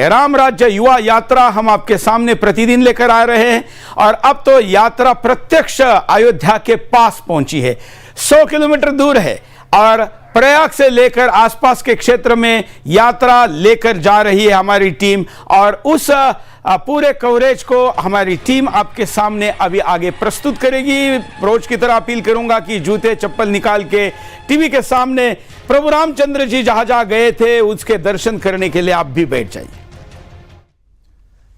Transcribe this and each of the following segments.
देखिए, राम राज्य युवा यात्रा हम आपके सामने प्रतिदिन लेकर आ रहे हैं और अब तो यात्रा प्रत्यक्ष अयोध्या के पास पहुंची है। 100 किलोमीटर दूर है और प्रयाग से लेकर आसपास के क्षेत्र में यात्रा लेकर जा रही है हमारी टीम, और उस पूरे कवरेज को हमारी टीम आपके सामने अभी आगे प्रस्तुत करेगी। रोज की तरह अपील करूंगा कि जूते चप्पल निकाल के टीवी के सामने प्रभु रामचंद्र जी जहां जहां गए थे उसके दर्शन करने के लिए आप भी बैठ जाइए।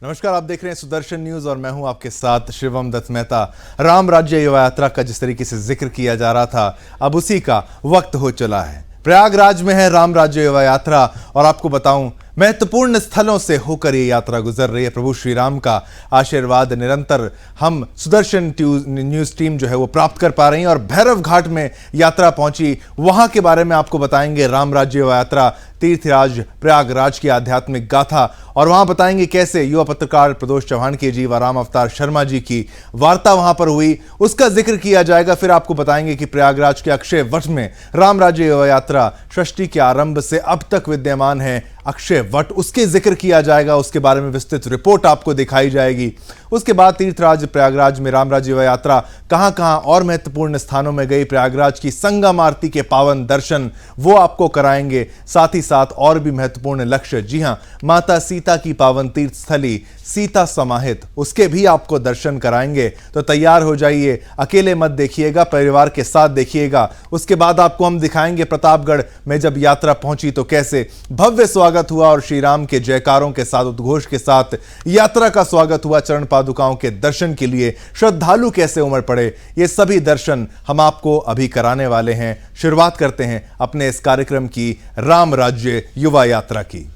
नमस्कार, आप देख रहे हैं सुदर्शन न्यूज और मैं हूं आपके साथ शिवम दत्त मेहता। राम राज्य युवा यात्रा का जिस तरीके से जिक्र किया जा रहा था, अब उसी का वक्त हो चला है। प्रयागराज में है राम राज्य युवा यात्रा और आपको बताऊं, महत्वपूर्ण स्थलों से होकर ये यात्रा गुजर रही है। प्रभु श्री राम का आशीर्वाद निरंतर हम सुदर्शन न्यूज टीम जो है वो प्राप्त कर पा रही है और भैरव घाट में यात्रा पहुंची, वहां के बारे में आपको बताएंगे। राम राज्य युवा यात्रा तीर्थराज प्रयागराज की आध्यात्मिक गाथा, और वहां बताएंगे कैसे युवा पत्रकार प्रदोष चौहान के जी व राम अवतार शर्मा जी की वार्ता वहां पर हुई, उसका जिक्र किया जाएगा। फिर आपको बताएंगे कि प्रयागराज के अक्षय वट में राम राज्य युवा यात्रा सृष्टि के आरंभ से अब तक विद्यमान है अक्षय वट, उसके जिक्र किया जाएगा, उसके बारे में विस्तृत रिपोर्ट आपको दिखाई जाएगी। उसके बाद तीर्थराज प्रयागराज में राम राज्य युवा यात्रा कहां कहां और महत्वपूर्ण स्थानों में गई, प्रयागराज की संगम आरती के पावन दर्शन वो आपको कराएंगे। साथ ही साथ और भी महत्वपूर्ण लक्ष्य, जी हां, माता सीता की पावन तीर्थ स्थली सीता समाहित, उसके भी आपको दर्शन कराएंगे। तो तैयार हो जाइए, अकेले मत देखिएगा, परिवार के साथ देखिएगा। उसके बाद आपको हम दिखाएंगे प्रतापगढ़ में जब यात्रा पहुंची तो कैसे भव्य स्वागत हुआ और श्री राम के जयकारों के साथ, उद्घोष के साथ यात्रा का स्वागत हुआ। चरण पादुकाओं के दर्शन के लिए श्रद्धालु कैसे उमड़ पड़े, ये सभी दर्शन हम आपको अभी कराने वाले हैं। शुरुआत करते हैं अपने इस कार्यक्रम की राम राज्य युवा यात्रा की।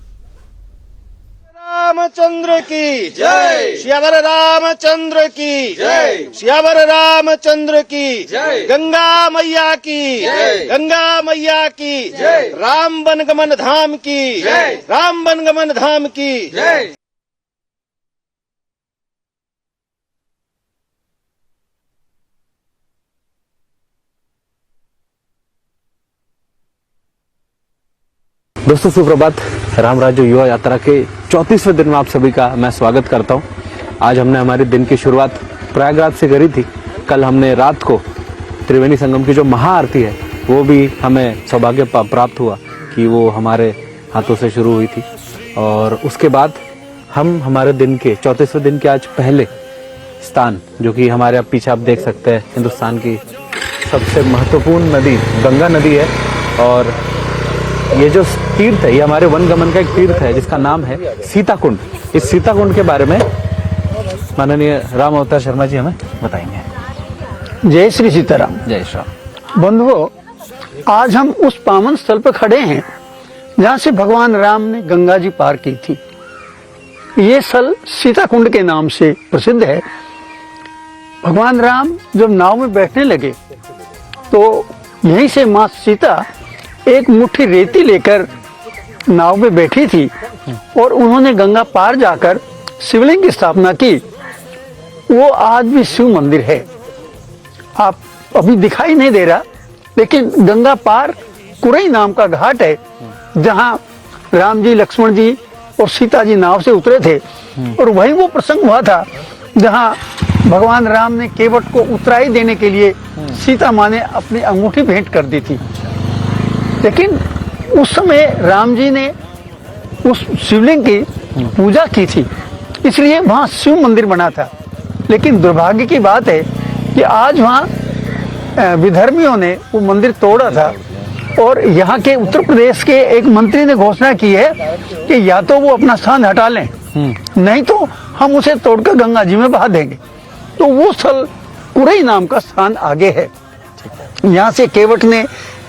रामचंद्र की जय, श्यावर रामचंद्र की जय, श्यावर रामचंद्र की जय, गंगा मैया की जय, गंगा मैया की जय, राम वनगमन धाम की जय, राम वनगमन धाम की जय। दोस्तों सुप्रभात। राम राज्य युवा यात्रा के 34वें दिन में आप सभी का मैं स्वागत करता हूं। आज हमने हमारे दिन की शुरुआत प्रयागराज से करी थी। कल हमने रात को त्रिवेणी संगम की जो महाआरती है वो भी हमें सौभाग्य प्राप्त हुआ कि वो हमारे हाथों से शुरू हुई थी, और उसके बाद हम हमारे दिन के 34वें दिन के आज पहले स्थान, जो कि हमारे अब पीछे आप देख सकते हैं, हिंदुस्तान की सबसे महत्वपूर्ण नदी गंगा नदी है, और ये जो तीर्थ है ये हमारे वनगमन का एक तीर्थ है जिसका नाम है सीताकुंड। इस सीताकुंड के बारे में माननीय राम अवतार शर्मा जी हमें बताएंगे। जय श्री सीताराम। जय श्री राम। बंधुओं, आज हम उस पावन स्थल पर खड़े हैं जहाँ से भगवान राम ने गंगा जी पार की थी। ये स्थल सीताकुंड के नाम से प्रसिद्ध है। भगवान राम जब नाव में बैठने लगे तो यहीं से माँ सीता एक मुट्ठी रेती लेकर नाव में बैठी थी और उन्होंने गंगा पार जाकर शिवलिंग की स्थापना की। वो आज भी शिव मंदिर है। आप अभी दिखाई नहीं दे रहा, लेकिन गंगा पार कुरई नाम का घाट है जहां राम जी, लक्ष्मण जी और सीता जी नाव से उतरे थे, और वही वो प्रसंग हुआ था जहां भगवान राम ने केवट को उतराई देने के लिए सीता माँ ने अपनी अंगूठी भेंट कर दी थी। लेकिन उस समय राम जी ने उस शिवलिंग की पूजा की थी, इसलिए वहाँ शिव मंदिर बना था। लेकिन दुर्भाग्य की बात है कि आज वहाँ विधर्मियों ने वो मंदिर तोड़ा था, और यहाँ के उत्तर प्रदेश के एक मंत्री ने घोषणा की है कि या तो वो अपना स्थान हटा लें, नहीं तो हम उसे तोड़कर गंगा जी में बहा देंगे। तो वो स्थल कुरई नाम का स्थान आगे है। यहाँ से केवट ने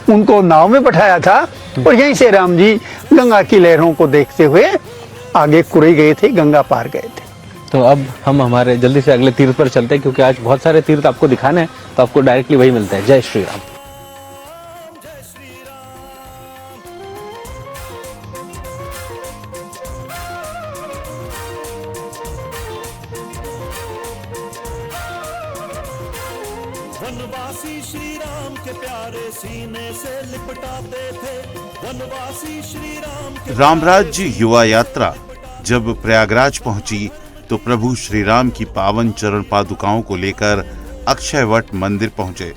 उनको नाव में बैठाया था और यहीं से राम जी गंगा की लहरों को देखते हुए आगे कुरई गए थे, गंगा पार गए थे। तो अब हम हमारे जल्दी से अगले तीर्थ पर चलते हैं, क्योंकि आज बहुत सारे तीर्थ आपको दिखाने हैं, तो आपको डायरेक्टली वही मिलता है। जय श्री राम। वनवासी श्री राम के प्यारे सीने से लिपटाते थे, वनवासी श्री राम के राम राज्य युवा यात्रा जब प्रयागराज पहुंची तो प्रभु श्री राम की पावन चरण पादुकाओं को लेकर अक्षयवट मंदिर पहुंचे।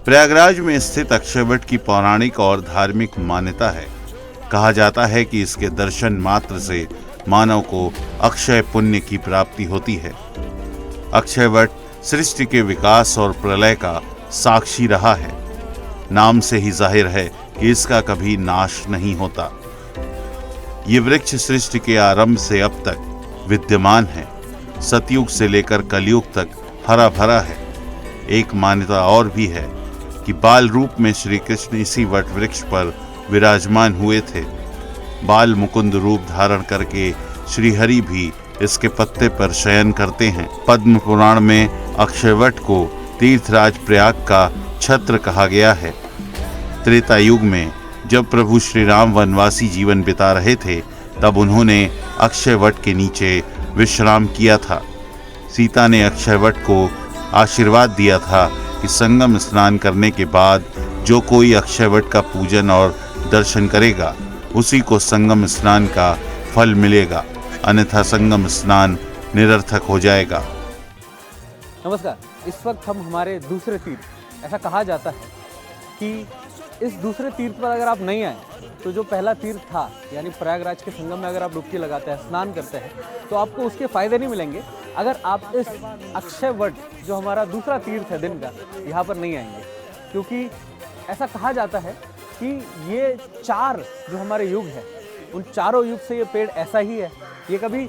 प्रयागराज में स्थित अक्षयवट की पौराणिक और धार्मिक मान्यता है। कहा जाता है कि इसके दर्शन मात्र से मानव को अक्षय पुण्य की प्राप्ति होती है। अक्षयवट सृष्टि के विकास और प्रलय का साक्षी रहा है। नाम से ही जाहिर है कि इसका कभी नाश नहीं होता। ये वृक्ष सृष्टि के आरंभ से अब तक विद्यमान है। सतयुग से लेकर कलयुग तक हरा भरा है। एक मान्यता और भी है कि बाल रूप में श्री कृष्ण इसी वट वृक्ष पर विराजमान हुए थे। बाल मुकुंद रूप धारण करके श्री हरि भी इसके पत्ते पर शयन करते हैं। पद्म पुराण में अक्षयवट को तीर्थराज प्रयाग का छत्र कहा गया है। त्रेता युग में जब प्रभु श्री राम वनवासी जीवन बिता रहे थे तब उन्होंने अक्षयवट के नीचे विश्राम किया था। सीता ने अक्षयवट को आशीर्वाद दिया था कि संगम स्नान करने के बाद जो कोई अक्षयवट का पूजन और दर्शन करेगा उसी को संगम स्नान का फल मिलेगा, अन्यथा संगम स्नान निरर्थक हो जाएगा। नमस्कार। इस वक्त हम हमारे दूसरे तीर्थ, ऐसा कहा जाता है कि इस दूसरे तीर्थ पर अगर आप नहीं आए तो जो पहला तीर्थ था यानी प्रयागराज के संगम में अगर आप डुबकी लगाते हैं, स्नान करते हैं, तो आपको उसके फ़ायदे नहीं मिलेंगे अगर आप इस अक्षयवट जो हमारा दूसरा तीर्थ है दिन का, यहाँ पर नहीं आएंगे। क्योंकि ऐसा कहा जाता है कि ये चार जो हमारे युग हैं उन चारों युग से ये पेड़ ऐसा ही है, ये कभी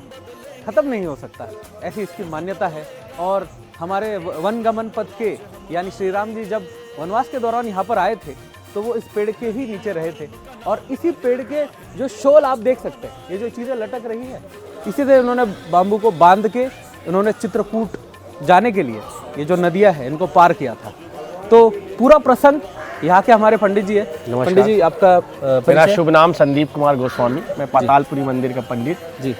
ख़त्म नहीं हो सकता, ऐसी इसकी मान्यता है। और हमारे वनगमन पथ के यानी श्री राम जी जब वनवास के दौरान यहाँ पर आए थे तो वो इस पेड़ के ही नीचे रहे थे और इसी पेड़ के जो शोल आप देख सकते हैं, ये जो चीज़ें लटक रही है, इसी से उन्होंने बाम्बू को बांध के उन्होंने चित्रकूट जाने के लिए ये जो नदियाँ हैं इनको पार किया था। तो पूरा प्रसंग यहाँ के हमारे पंडित जी है। पंडित जी आपका मेरा शुभ नाम संदीप कुमार गोस्वामी, मैं पातालपुरी मंदिर का पंडित जी।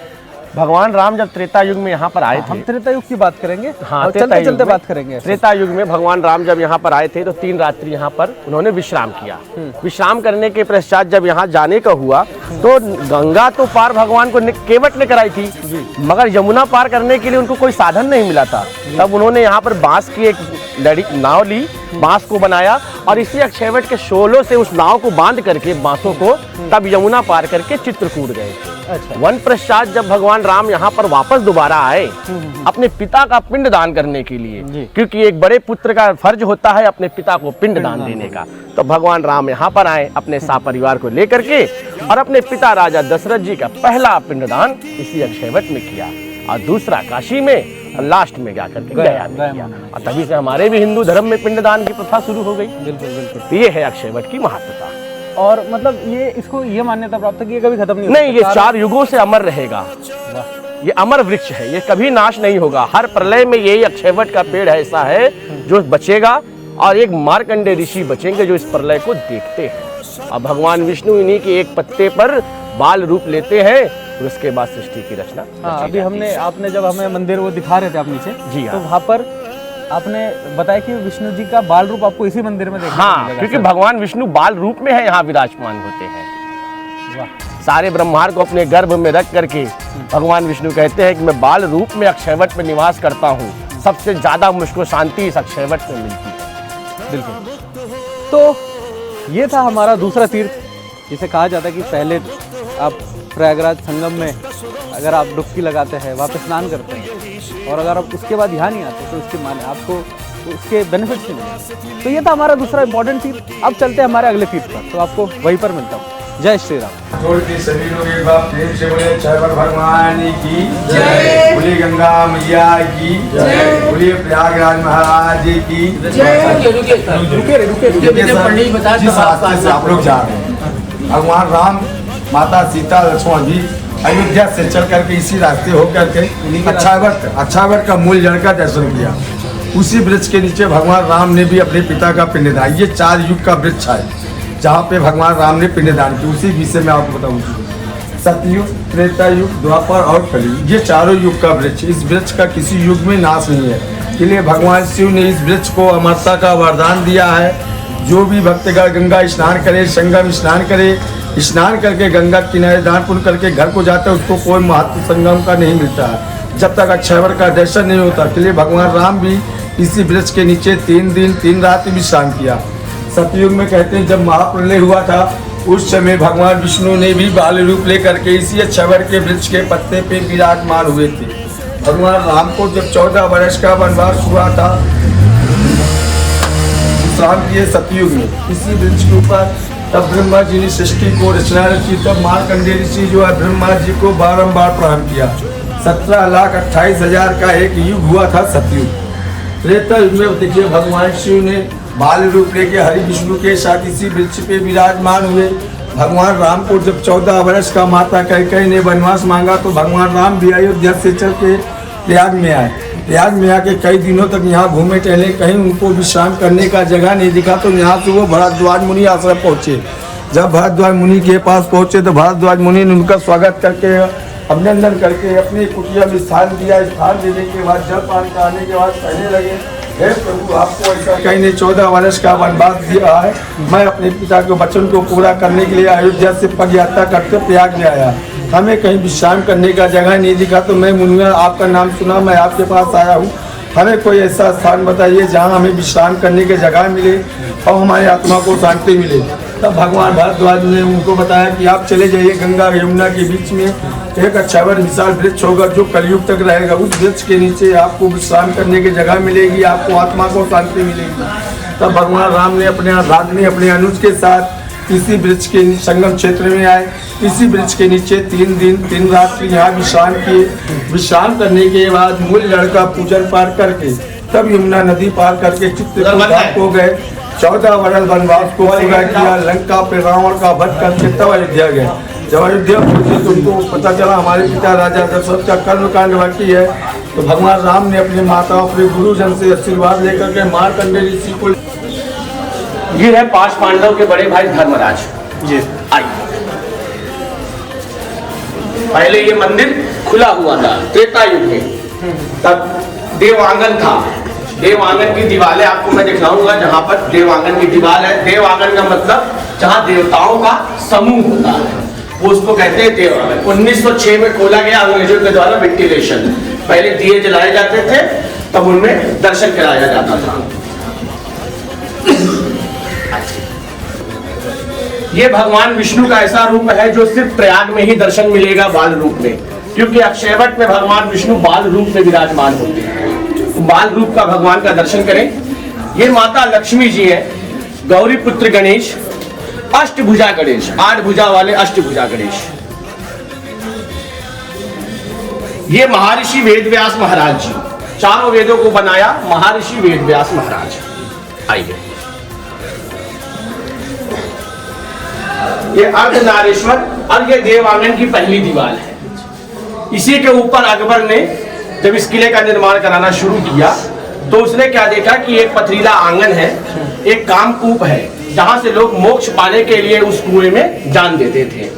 भगवान राम जब त्रेता युग में यहाँ पर आए थे, हम त्रेता युग की बात करेंगे, हाँ चलते चलते बात करेंगे। त्रेता युग में भगवान राम जब यहाँ पर आए थे तो 3 रात्रि यहाँ पर उन्होंने विश्राम किया। विश्राम करने के पश्चात जब यहाँ जाने का हुआ तो गंगा तो पार भगवान को केवट ने कराई थी, मगर यमुना पार करने के लिए उनको कोई साधन नहीं मिला था। तब उन्होंने यहाँ पर बांस की एक नाव ली, बांस को बनाया और इसी अक्षयवट के शोलों से उस नाव को बांध करके बांसों को तब यमुना पार करके चित्रकूट गए। अच्छा। वन पश्चात जब भगवान राम यहाँ पर वापस दोबारा आए अपने पिता का पिंड दान करने के लिए, क्योंकि एक बड़े पुत्र का फर्ज होता है अपने पिता को पिंड दान देने का, तो भगवान राम यहाँ पर आए अपने परिवार को लेकर के और अपने पिता राजा दशरथ जी का पहला पिंडदान इसी अक्षयवट में किया और दूसरा काशी में, लास्ट में क्या करके गया में किया। और तभी से हमारे भी हिंदू धर्म में पिंडदान की प्रथा शुरू हो गई। बिल्कुल बिल्कुल। तो ये है अक्षयवट की महत्वता। और मतलब ये इसको ये मान्यता प्राप्त है कि ये कभी खत्म नहीं, ये 4 युगों से अमर रहेगा। ये अमर वृक्ष है, ये कभी नाश नहीं होगा। हर प्रलय में यही अक्षयवट का पेड़ ऐसा है जो बचेगा और एक मार्कंडेय ऋषि बचेंगे जो इस प्रलय को देखते हैं। अब भगवान विष्णु इन्हीं के एक पत्ते पर बाल रूप लेते हैं और उसके बाद सृष्टि की रचना। हाँ, अभी आपने जब हमें मंदिर वो दिखा रहे थे आप नीचे, जी हाँ, तो वहाँ पर आपने बताया कि विष्णु जी का बाल रूप आपको इसी मंदिर में देखा। हाँ, क्योंकि भगवान विष्णु बाल रूप में है यहाँ विराजमान होते हैं। सारे ब्रह्मांड को अपने गर्भ में रख करके भगवान विष्णु कहते हैं कि मैं बाल रूप में अक्षयवट में निवास करता हूँ, सबसे ज्यादा मुझको शांति इस अक्षयवट में मिलती है। बिल्कुल। तो ये था हमारा दूसरा तीर्थ, जिसे कहा जाता है कि पहले आप प्रयागराज संगम में अगर आप डुबकी लगाते हैं, वहाँ पे स्नान करते हैं और अगर आप उसके बाद यहाँ नहीं आते तो उसके माने आपको उसके बेनिफिट्स नहीं मिलेंगे। तो ये था हमारा दूसरा इंपॉर्टेंट तीर्थ। अब चलते हैं हमारे अगले तीर्थ पर, तो आपको वहीं पर मिलता हूँ। जय श्री राम। छोड़ के सभी लोग एक बार प्रेम से बोले अक्षयवट भगवान की जय, बोले गंगा मैया की जय, बोले प्रयागराज महाराज की जय। जिस रास्ते से आप लोग जा रहे हैं, भगवान राम, माता सीता, लक्ष्मण जी अयोध्या से चल करके इसी रास्ते होकर के अक्षयवट का मूल जड़ का दर्शन किया। उसी वृक्ष के नीचे भगवान राम ने भी अपने पिता का पिंडदान, ये 4 युग का वृक्ष है जहाँ पे भगवान राम ने पिंडदान किया। उसी विषय में आपको बताऊंगी। सतयुग, त्रेता युग, द्वापर और कलयुग, ये चारों युग का वृक्ष। इस वृक्ष का किसी युग में नाश नहीं है, इसलिए भगवान शिव ने इस वृक्ष को अमरता का वरदान दिया है। जो भी भक्तगण गंगा स्नान करे, संगम स्नान करे, स्नान करके गंगा किनारे दान पुण्य करके घर को जाता है, उसको कोई महत्व संगम का नहीं मिलता है जब तक अक्षयवट का दर्शन नहीं होता। इसलिए भगवान राम भी इसी वृक्ष के नीचे 3 दिन 3 रात विश्राम किया। सतयुग में कहते हैं जब महाप्रलय हुआ था उस समय भगवान विष्णु ने भी बाल रूप लेकर के इसी अक्षयवट के वृक्ष के पत्ते पे विराजमान हुए थे। भगवान राम को जब 14 वर्ष का वनवास हुआ था विश्राम किए सतयुग में इसी वृक्ष के ऊपर, तब ब्रह्मा जी ने सृष्टि को रचना रची। तब मार्कंडेय ऋषि जो है ब्रह्मा जी को बारंबार प्रणाम किया। 17,28,000 का एक युग हुआ था सतयुग। त्रेता युग में देखिए भगवान शिव ने बाल रूप लेके हरि विष्णु के साथ इसी वृक्ष पे विराजमान हुए। भगवान राम को जब 14 वर्ष का माता कैकेयी ने वनवास मांगा तो भगवान राम भी अयोध्या से चल के प्रयाग में आए। प्रयाग में आके कई दिनों तक यहाँ घूमे टहले, कहीं उनको विश्राम करने का जगह नहीं दिखा तो यहाँ से वो भरद्वाज मुनि आश्रम पहुँचे। जब भरद्वाज मुनि के पास पहुँचे तो भरद्वाज मुनि ने उनका स्वागत करके अभिनंदन करके अपनी कुटिया में स्थान दिया। स्थान देने के बाद जलपान कराने के बाद कहने लगे, हे प्रभु आपको ऐसा कहीं ने 14 वर्ष का वनवास दिया है, मैं अपने पिता के वचन को पूरा करने के लिए अयोध्या से पग यात्रा करते प्रयाग में आया। हमें कहीं विश्राम करने का जगह नहीं दिखा तो मैं मुनिया आपका नाम सुना, मैं आपके पास आया हूँ। हमें कोई ऐसा स्थान बताइए जहाँ हमें विश्राम करने की जगह मिले और हमारी आत्मा को शांति मिले। तब भगवान भारद्वाज ने उनको बताया कि आप चले जाइए गंगा यमुना के बीच में एक अक्षयवट विशाल वृक्ष होगा जो कलयुग तक रहेगा। उस वृक्ष के नीचे आपको विश्राम करने की जगह मिलेगी, आपको आत्मा को शांति मिलेगी। तब भगवान राम ने अपने अनुज के साथ इसी वृक्ष के संगम क्षेत्र में आए। इसी वृक्ष के नीचे 3 दिन 3 रात यहाँ विश्राम किए। विश्राम करने के बाद मूल जड़ का पूजन पाठ करके तब यमुना नदी पार करके चित्रकूट हो गए। 14 वर्ष वनवास को पूरा किया। लंका पे रावण का वध करके तब अयोध्या गए। जब अयोध्या पहुंचे तो उनको पता चला हमारे पिता राजा दशरथ का कर्मकांड बाकी है। तो भगवान राम ने अपने माता अपने गुरुजन से आशीर्वाद लेकर के मार्कंडेय ऋषि को, ये है 5 पांडव के बड़े भाई धर्मराज जी। आइए, पहले ये मंदिर खुला हुआ था त्रेता युग में, तब देवांगन था। देवांगन की दीवारें आपको मैं दिखलाऊंगा, जहां पर देवांगन की दीवार है। देवांगन का मतलब जहां देवताओं का समूह होता है वो उसको कहते हैं देवांगन। 1906 में खोला गया अंग्रेजों के द्वारा वेंटिलेशन। पहले दिए जलाए जाते थे तब उनमें दर्शन कराया जाता था। ये भगवान विष्णु का ऐसा रूप है जो सिर्फ प्रयाग में ही दर्शन मिलेगा बाल रूप में, क्योंकि अक्षयवट में भगवान विष्णु बाल रूप में विराजमान होते हैं। बाल रूप का भगवान का दर्शन करें। ये माता लक्ष्मी जी है, गौरी पुत्र गणेश, अष्टभुजा गणेश, 8 भुजा वाले अष्टभुजा गणेश। ये महर्षि वेदव्यास महाराज जी, चारों वेदों को बनाया महर्षि वेदव्यास महाराज। आइए, ये अर्धनारीश्वर और ये देवांगन की पहली दीवार है। इसी के ऊपर अकबर ने जब इस किले का निर्माण कराना शुरू किया तो उसने क्या देखा कि एक पथरीला आंगन है, एक कामकूप है, जहां से लोग मोक्ष पाने के लिए उस कुएं में जान देते थे।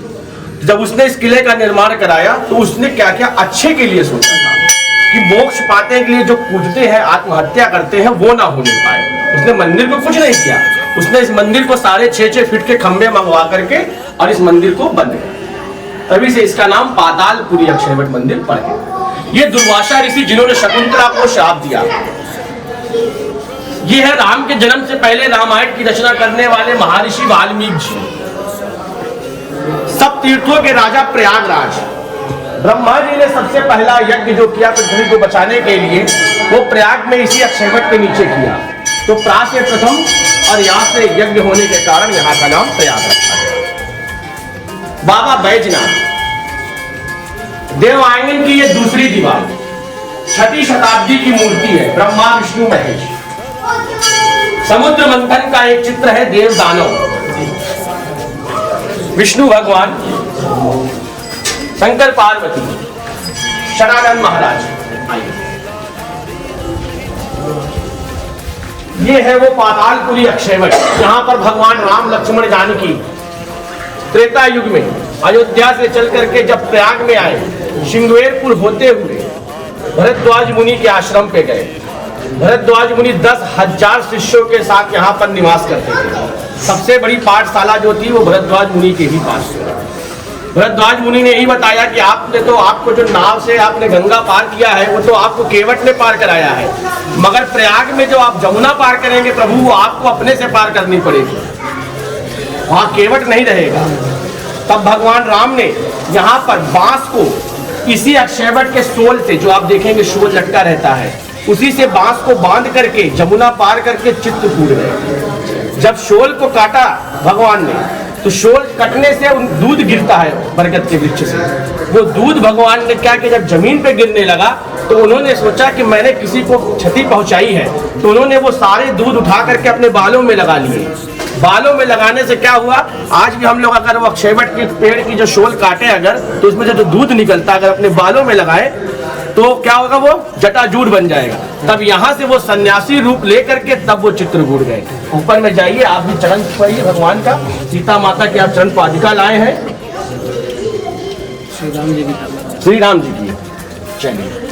जब उसने इस किले का निर्माण कराया तो उसने क्या क्या अच्छे के लिए सोचा था कि मोक्ष पाने के लिए जो कूदते हैं, आत्महत्या करते हैं, वो ना होने पाए। उसने मंदिर को कुछ नहीं किया, उसने इस मंदिर को 6.5 फीट के खंभे मंगवा करके और इस मंदिर को बंद किया। तभी से इसका नाम पातालपुरी अक्षयवट मंदिर पड़ गया। ये दुर्वासा ऋषि जिन्होंने शकुंतला को श्राप दिया। ये है राम के जन्म से पहले रामायण की रचना करने वाले महर्षि वाल्मीकि जी। सब तीर्थों के राजा प्रयागराज। ब्रह्मा जी ने सबसे पहला यज्ञ जो किया पृथ्वी को बचाने के लिए वो प्रयाग में इसी अक्षयवट के नीचे किया। तो प्रा से प्रथम और यहाँ से यज्ञ होने के कारण यहाँ का नाम प्रयाग रखा गया। बाबा बैजनाथ, देवांगन की ये दूसरी दीवार 6वीं शताब्दी की मूर्ति है, ब्रह्मा विष्णु महेश। समुद्र मंथन का एक चित्र है, देव दानव, विष्णु भगवान, शंकर पार्वती, शरानंद महाराज। ये है वो पातालपुरी अक्षयवट, जहां पर भगवान राम लक्ष्मण जानकी त्रेता युग में अयोध्या से चल करके जब प्रयाग में आए, श्रृंगेरपुर होते हुए भरद्वाज मुनि के आश्रम पे गए। भरद्वाज मुनि 10,000 शिष्यों के साथ यहाँ पर निवास करते थे। सबसे बड़ी पाठशाला जो थी वो भरद्वाज मुनि के ही पास थी। भरद्वाज मुनि ने यही बताया कि आपको जो नाव से आपने गंगा पार किया है वो तो आपको केवट ने पार कराया है, मगर प्रयाग में जो आप जमुना पार करेंगे प्रभु, वो आपको अपने से पार करनी पड़ेगी, वहां केवट नहीं रहेगा। तब भगवान राम ने यहाँ पर बांस को इसी अक्षयवट के शोल से, जो आप देखेंगे शोल लटका रहता है, उसी से बांस को बांध करके जमुना पार करके चित्रकूट गए। जब शोल को काटा भगवान ने, तो शोल कटने से दूध गिरता है बरगद के वृक्ष से। वो दूध भगवान ने क्या कि जब जमीन पे गिरने लगा तो उन्होंने सोचा कि मैंने किसी को क्षति पहुंचाई है, तो उन्होंने वो सारे दूध उठा करके अपने बालों में लगा लिए। बालों में लगाने से क्या हुआ, आज भी हम लोग अगर वो अक्षयवट के पेड़ की जो शोल काटे अगर, तो उसमें से जो दूध निकलता अगर अपने बालों में लगाए तो क्या होगा, वो जटाजूट बन जाएगा। तब यहाँ से वो सन्यासी रूप लेकर के तब वो चित्रकूट गए। ऊपर में जाइए, आप भी चरण छुइए भगवान का, सीता माता के आप चरण पादिका लाए हैं, श्री राम जी की। चलिए,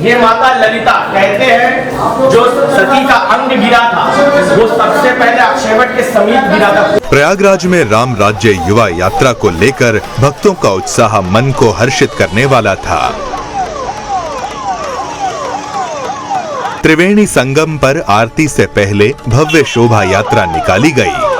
ये माता ललिता कहते हैं जो सती का अंग गिरा था वो सबसे पहले अक्षयवट के समीप गिरा था। प्रयागराज में राम राज्य युवा यात्रा को लेकर भक्तों का उत्साह मन को हर्षित करने वाला था। त्रिवेणी संगम पर आरती से पहले भव्य शोभा यात्रा निकाली गई।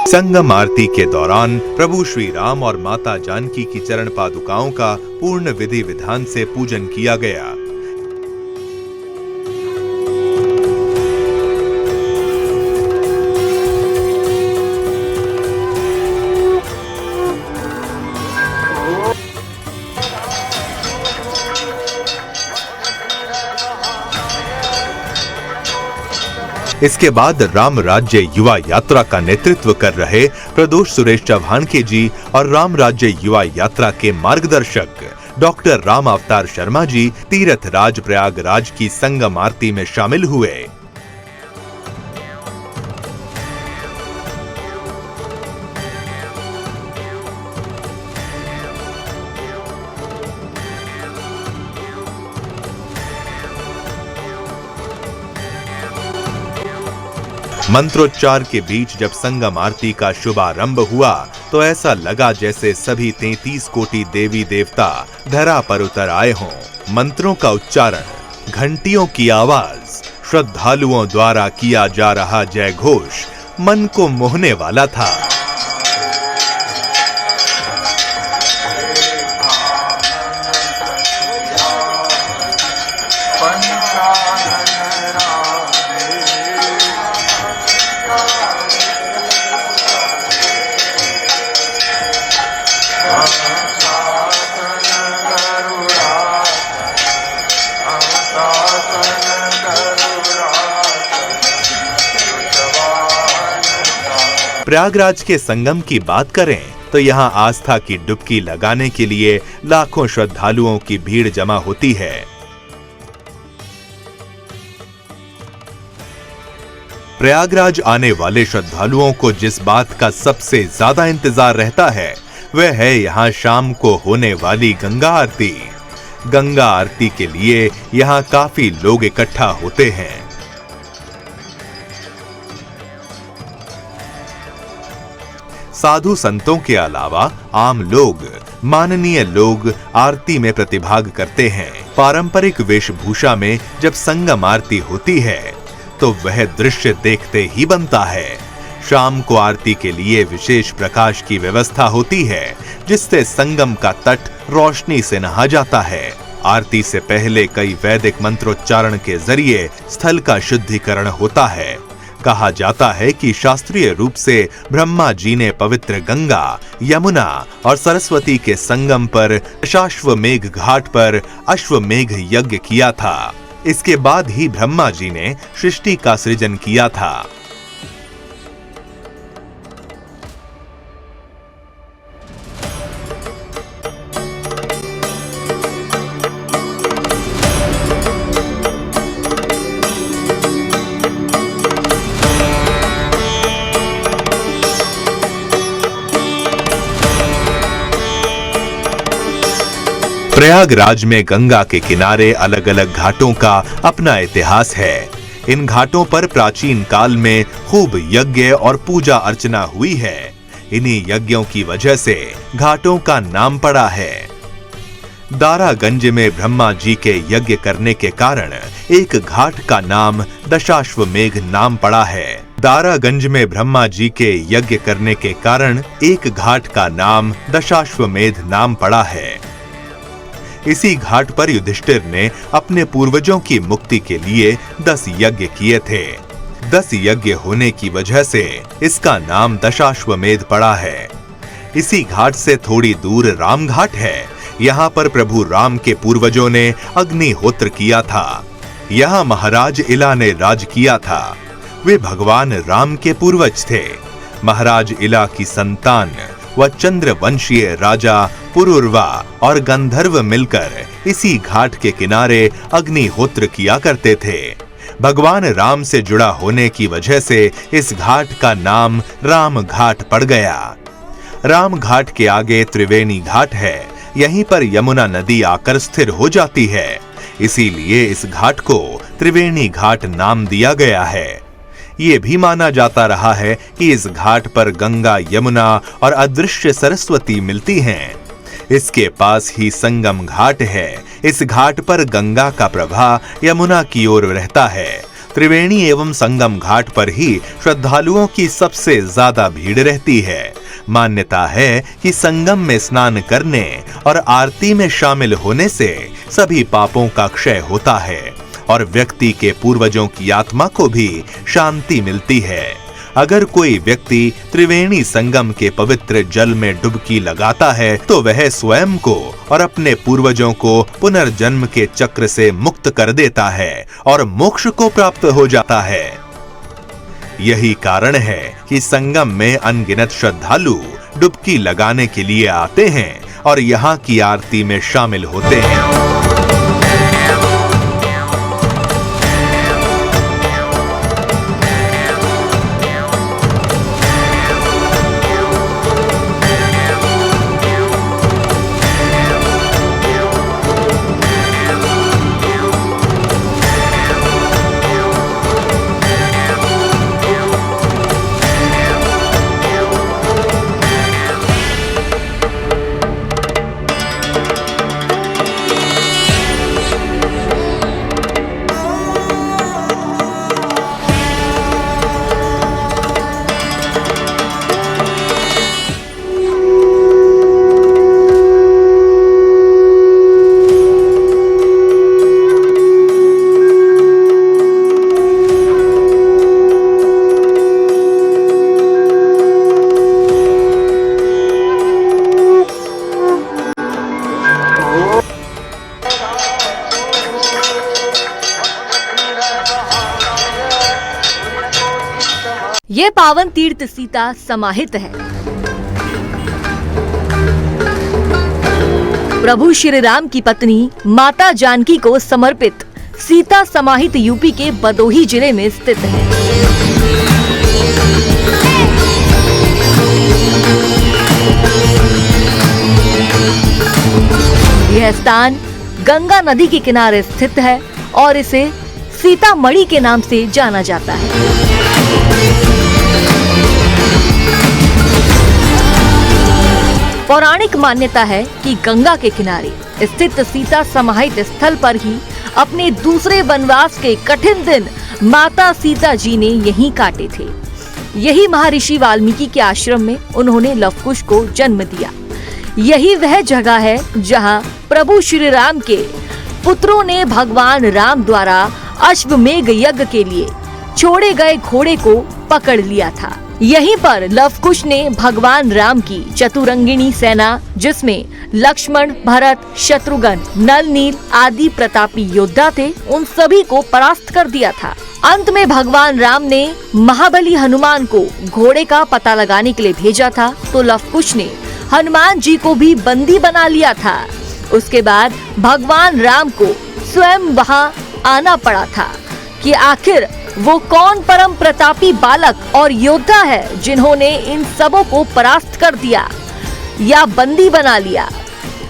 संगम आरती के दौरान प्रभु श्री राम और माता जानकी की चरण पादुकाओं का पूर्ण विधि विधान से पूजन किया गया। इसके बाद राम राज्य युवा यात्रा का नेतृत्व कर रहे प्रदोष सुरेश चौहानके जी और राम राज्य युवा यात्रा के मार्गदर्शक डॉक्टर राम अवतार शर्मा जी तीर्थ राज प्रयागराज की संगम आरती में शामिल हुए। मंत्रोच्चार के बीच जब संगम आरती का शुभारंभ हुआ तो ऐसा लगा जैसे सभी 33 कोटि देवी देवता धरा पर उतर आए हों। मंत्रों का उच्चारण, घंटियों की आवाज, श्रद्धालुओं द्वारा किया जा रहा जय घोष मन को मोहने वाला था। प्रयागराज के संगम की बात करें तो यहाँ आस्था की डुबकी लगाने के लिए लाखों श्रद्धालुओं की भीड़ जमा होती है। प्रयागराज आने वाले श्रद्धालुओं को जिस बात का सबसे ज्यादा इंतजार रहता है वह है यहाँ शाम को होने वाली गंगा आरती। गंगा आरती के लिए यहाँ काफी लोग इकट्ठा होते हैं। साधु संतों के अलावा आम लोग, माननीय लोग आरती में प्रतिभाग करते हैं। पारंपरिक वेशभूषा में जब संगम आरती होती है तो वह दृश्य देखते ही बनता है। शाम को आरती के लिए विशेष प्रकाश की व्यवस्था होती है जिससे संगम का तट रोशनी से नहा जाता है। आरती से पहले कई वैदिक मंत्रोच्चारण के जरिए स्थल का शुद्धिकरण होता है। कहा जाता है कि शास्त्रीय रूप से ब्रह्मा जी ने पवित्र गंगा, यमुना और सरस्वती के संगम पर दशाश्वमेघ घाट पर अश्वमेघ यज्ञ किया था। इसके बाद ही ब्रह्मा जी ने सृष्टि का सृजन किया था। प्रयागराज में गंगा के किनारे अलग अलग घाटों का अपना इतिहास है। इन घाटों पर प्राचीन काल में खूब यज्ञ और पूजा अर्चना हुई है। इन्हीं यज्ञों की वजह से घाटों का नाम पड़ा है। दारागंज में ब्रह्मा जी के यज्ञ करने के कारण एक घाट का नाम दशाश्वमेध नाम पड़ा है। दारागंज में ब्रह्मा जी के यज्ञ करने के कारण एक घाट का नाम दशाश्वमेध नाम पड़ा है। इसी घाट पर युधिष्ठिर ने अपने पूर्वजों की मुक्ति के लिए 10 यज्ञ किए थे। 10 यज्ञ होने की वजह से इसका नाम दशाश्वमेध पड़ा है। इसी घाट से थोड़ी दूर राम घाट है। यहाँ पर प्रभु राम के पूर्वजों ने अग्निहोत्र किया था। यहाँ महाराज इला ने राज किया था। वे भगवान राम के पूर्वज थे। महाराज इला की संतान व चंद्रवंशीय राजा पुरुरवा और गंधर्व मिलकर इसी घाट के किनारे अग्निहोत्र किया करते थे। भगवान राम से जुड़ा होने की वजह से इस घाट का नाम राम घाट पड़ गया। राम घाट के आगे त्रिवेणी घाट है। यहीं पर यमुना नदी आकर स्थिर हो जाती है, इसीलिए इस घाट को त्रिवेणी घाट नाम दिया गया है। ये भी माना जाता रहा है कि इस घाट पर गंगा, यमुना और अदृश्य सरस्वती मिलती हैं। इसके पास ही संगम घाट है। इस घाट पर गंगा का प्रवाह यमुना की ओर रहता है। त्रिवेणी एवं संगम घाट पर ही श्रद्धालुओं की सबसे ज्यादा भीड़ रहती है। मान्यता है कि संगम में स्नान करने और आरती में शामिल होने से सभी पापों का क्षय होता है और व्यक्ति के पूर्वजों की आत्मा को भी शांति मिलती है। अगर कोई व्यक्ति त्रिवेणी संगम के पवित्र जल में डुबकी लगाता है तो वह स्वयं को और अपने पूर्वजों को पुनर्जन्म के चक्र से मुक्त कर देता है और मोक्ष को प्राप्त हो जाता है। यही कारण है कि संगम में अनगिनत श्रद्धालु डुबकी लगाने के लिए आते हैं और यहाँ की आरती में शामिल होते हैं। ये पावन तीर्थ सीता समाहित है। प्रभु श्री राम की पत्नी माता जानकी को समर्पित सीता समाहित यूपी के भदोही जिले में स्थित है। यह स्थान गंगा नदी के किनारे स्थित है और इसे सीतामढ़ी के नाम से जाना जाता है। पौराणिक मान्यता है कि गंगा के किनारे स्थित सीता समाहित स्थल पर ही अपने दूसरे वनवास के कठिन दिन माता सीता जी ने यहीं काटे थे। यही महर्षि वाल्मीकि के आश्रम में उन्होंने लवकुश को जन्म दिया। यही वह जगह है जहां प्रभु श्री राम के पुत्रों ने भगवान राम द्वारा अश्वमेध यज्ञ के लिए छोड़े गए घोड़े को पकड़ लिया था। यहीं पर लवकुश ने भगवान राम की चतुरंगिणी सेना, जिसमें लक्ष्मण, भरत, शत्रुघ्न, नल, नील आदि प्रतापी योद्धा थे, उन सभी को परास्त कर दिया था। अंत में भगवान राम ने महाबली हनुमान को घोड़े का पता लगाने के लिए भेजा था, तो लवकुश ने हनुमान जी को भी बंदी बना लिया था। उसके बाद भगवान राम को स्वयं वहां आना पड़ा था कि आखिर वो कौन परम प्रतापी बालक और योद्धा है जिन्होंने इन सबों को परास्त कर दिया या बंदी बना लिया।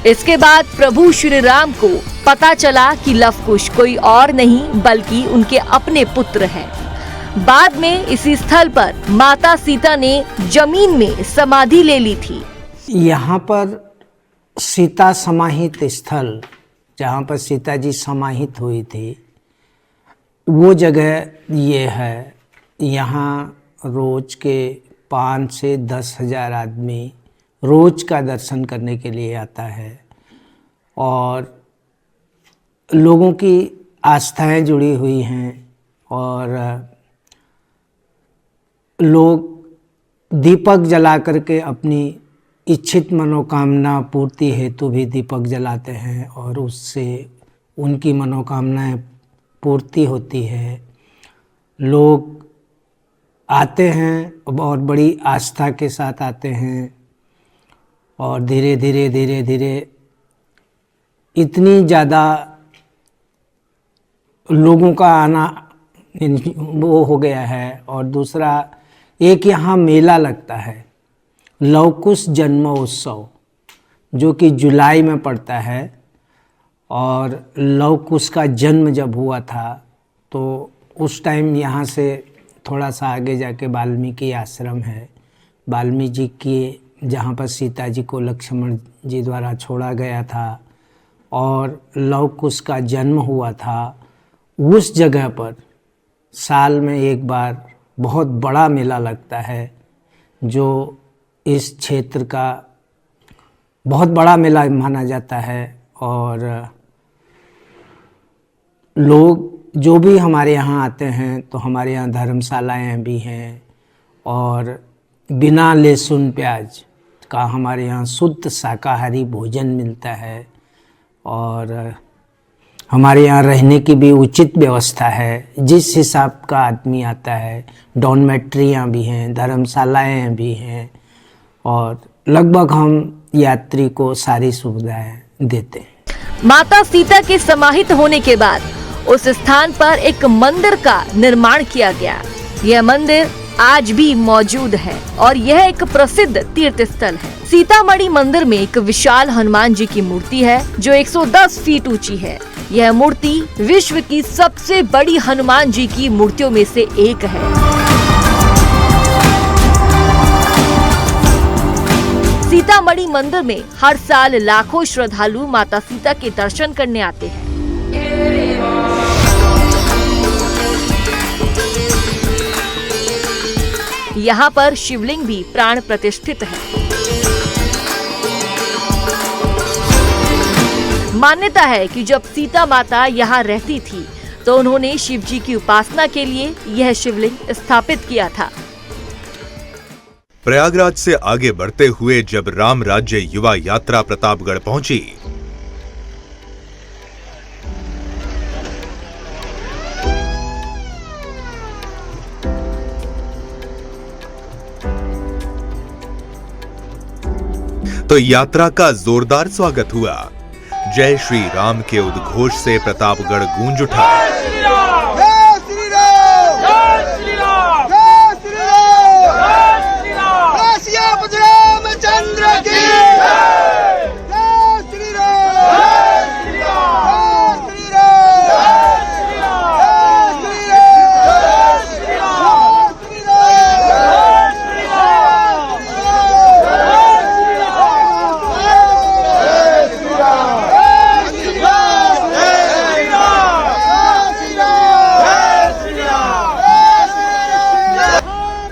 इसके बाद प्रभु श्री राम को पता चला कि लव कुश कोई और नहीं बल्कि उनके अपने पुत्र हैं। बाद में इसी स्थल पर माता सीता ने जमीन में समाधि ले ली थी। यहाँ पर सीता समाहित स्थल, जहाँ पर सीता जी समाहित हुई थी, वो जगह ये है। यहाँ रोज के 5 से 10,000 आदमी रोज का दर्शन करने के लिए आता है और लोगों की आस्थाएं जुड़ी हुई हैं और लोग दीपक जला करके अपनी इच्छित मनोकामना पूर्ति हेतु भी दीपक जलाते हैं और उससे उनकी मनोकामनाएं पूर्ति होती है। लोग आते हैं और बड़ी आस्था के साथ आते हैं और धीरे धीरे इतनी ज़्यादा लोगों का आना वो हो गया है। और दूसरा, एक यहाँ मेला लगता है, लव कुश जन्मोत्सव, जो कि जुलाई में पड़ता है। और लव कुश का जन्म जब हुआ था तो उस टाइम यहाँ से थोड़ा सा आगे जाके वाल्मीकि आश्रम है। वाल्मीकि जी की, जहाँ पर सीता जी को लक्ष्मण जी द्वारा छोड़ा गया था और लव कुश का जन्म हुआ था, उस जगह पर साल में एक बार बहुत बड़ा मेला लगता है, जो इस क्षेत्र का बहुत बड़ा मेला माना जाता है। और लोग जो भी हमारे यहाँ आते हैं तो हमारे यहाँ धर्मशालाएँ भी हैं और बिना लहसुन प्याज का हमारे यहाँ शुद्ध शाकाहारी भोजन मिलता है। और हमारे यहाँ रहने की भी उचित व्यवस्था है। जिस हिसाब का आदमी आता है, डॉर्मेट्रियाँ भी हैं, धर्मशालाएँ भी हैं और लगभग हम यात्री को सारी सुविधाएं देते हैं। माता सीता के समाहित होने के बाद उस स्थान पर एक मंदिर का निर्माण किया गया। यह मंदिर आज भी मौजूद है और यह एक प्रसिद्ध तीर्थ स्थल है। सीतामढ़ी मंदिर में एक विशाल हनुमान जी की मूर्ति है जो 110 फीट ऊंची है। यह मूर्ति विश्व की सबसे बड़ी हनुमान जी की मूर्तियों में से एक है। सीतामढ़ी मंदिर में हर साल लाखों श्रद्धालु माता सीता के दर्शन करने आते हैं। यहाँ पर शिवलिंग भी प्राण प्रतिष्ठित है। मान्यता है कि जब सीता माता यहाँ रहती थी तो उन्होंने शिव जी की उपासना के लिए यह शिवलिंग स्थापित किया था। प्रयागराज से आगे बढ़ते हुए जब राम राज्य युवा यात्रा प्रतापगढ़ पहुंची, तो यात्रा का जोरदार स्वागत हुआ। जय श्री राम के उद्घोष से प्रतापगढ़ गूंज उठा।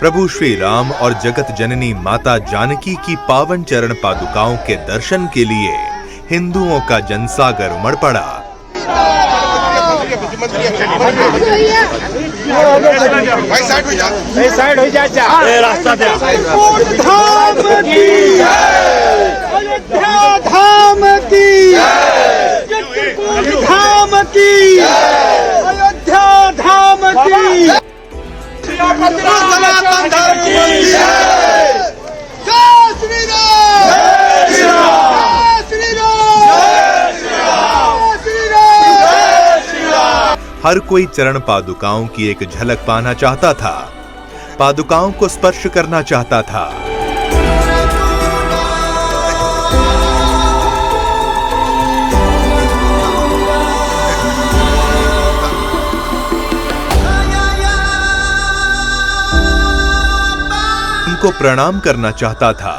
प्रभु श्री राम और जगत जननी माता जानकी की पावन चरण पादुकाओं के दर्शन के लिए हिंदुओं का जनसागर उमड़ पड़ा। हर कोई चरण पादुकाओं की एक झलक पाना चाहता था, पादुकाओं को स्पर्श करना चाहता था। उनको प्रणाम करना चाहता था।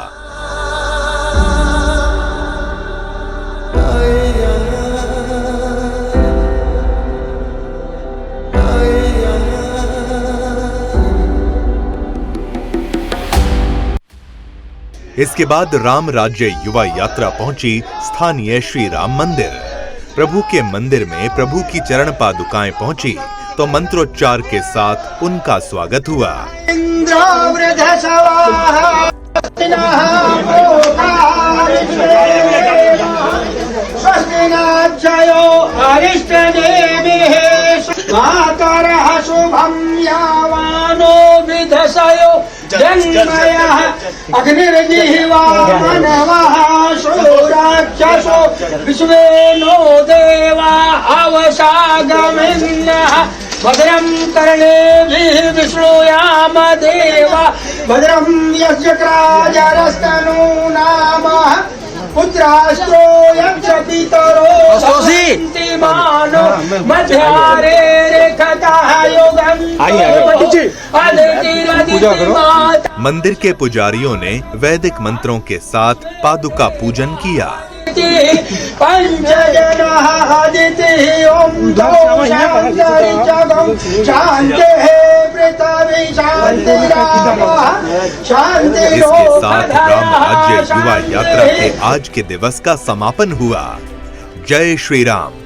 इसके बाद राम राज्य युवा यात्रा पहुंची स्थानीय श्री राम मंदिर। प्रभु के मंदिर में प्रभु की चरण पादुकाएं पहुंची तो मंत्रोच्चार के साथ उनका स्वागत हुआ। अग्निर्जीवा मनवः शूराक्षसो विश्वेनो देवा अवसागमिन्नः भद्रं कर्णेभिः विष्णुयाम देवा भद्रं यज्ञराजरस्तनूनामः पुत्रास्त्रो यक्ष पितरो सन्ति मानो मध्यारे रेखतः योगं मंदिर के पुजारियों ने वैदिक मंत्रों के साथ पादुका पूजन किया। इसके साथ राम राज्य युवा यात्रा के आज के दिवस का समापन हुआ। जय श्री राम।